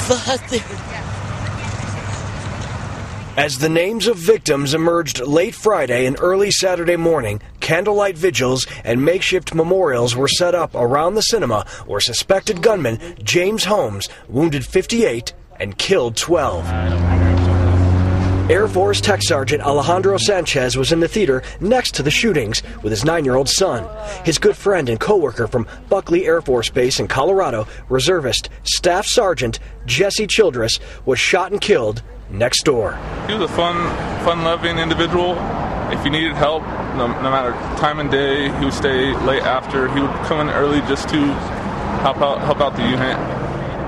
Father. As the names of victims emerged late Friday and early Saturday morning, candlelight vigils and makeshift memorials were set up around the cinema where suspected gunman James Holmes wounded 58 and killed 12. Air Force Tech Sergeant Alejandro Sanchez was in the theater next to the shootings with his 9-year-old son. His good friend and co-worker from Buckley Air Force Base in Colorado, reservist Staff Sergeant Jesse Childress, was shot and killed next door. He was a fun-loving individual. If he needed help, no matter time and day, he would stay late after. He would come in early just to help out the unit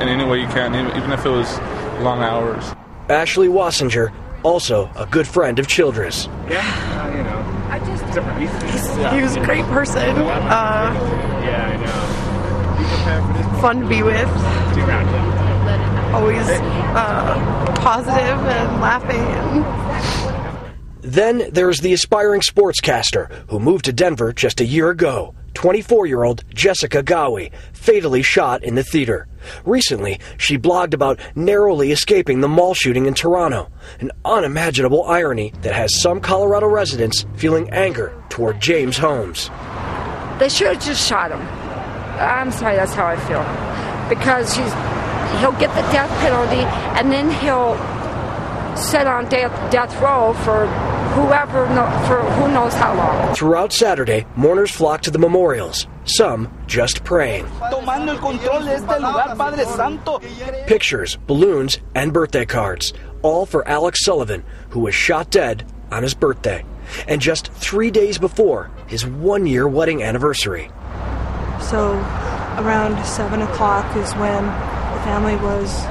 in any way you can, even if it was long hours. Ashley Wassinger, also a good friend of Childress. Yeah, you know, he was a great person. yeah, I know. Fun to be with. Always positive and laughing. Then there's the aspiring sportscaster who moved to Denver just a year ago. 24-year-old Jessica Gowie, fatally shot in the theater. Recently, she blogged about narrowly escaping the mall shooting in Toronto, an unimaginable irony that has some Colorado residents feeling anger toward James Holmes. They should have just shot him. I'm sorry, that's how I feel. Because he'll get the death penalty, and then he'll sit on death row for who knows how long. Throughout Saturday, mourners flocked to the memorials, some just praying. Pictures, balloons, and birthday cards, all for Alex Sullivan, who was shot dead on his birthday, and just 3 days before his 1-year wedding anniversary. So around 7 o'clock is when the family was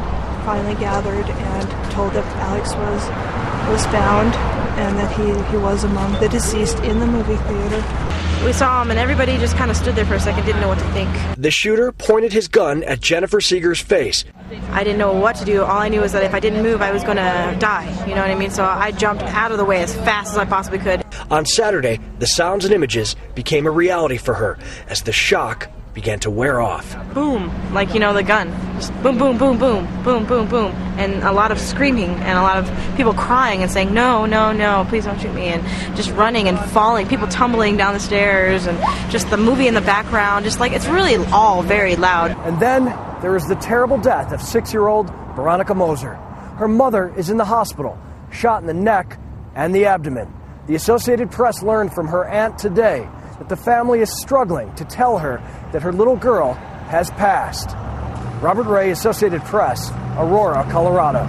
finally gathered and told that Alex was found and that he was among the deceased in the movie theater. We saw him and everybody just kind of stood there for a second, didn't know what to think. The shooter pointed his gun at Jennifer Seeger's face. I didn't know what to do. All I knew was that if I didn't move, I was going to die. You know what I mean? So I jumped out of the way as fast as I possibly could. On Saturday, the sounds and images became a reality for her as the shock began to wear off. Boom, like, you know, the gun. Just boom, boom, boom, boom, boom, boom, boom. And a lot of screaming and a lot of people crying and saying, no, no, no, please don't shoot me. And just running and falling, people tumbling down the stairs and just the movie in the background. Just like, it's really all very loud. And then there is the terrible death of 6-year-old Veronica Moser. Her mother is in the hospital, shot in the neck and the abdomen. The Associated Press learned from her aunt today that the family is struggling to tell her that her little girl has passed. Robert Ray, Associated Press, Aurora, Colorado.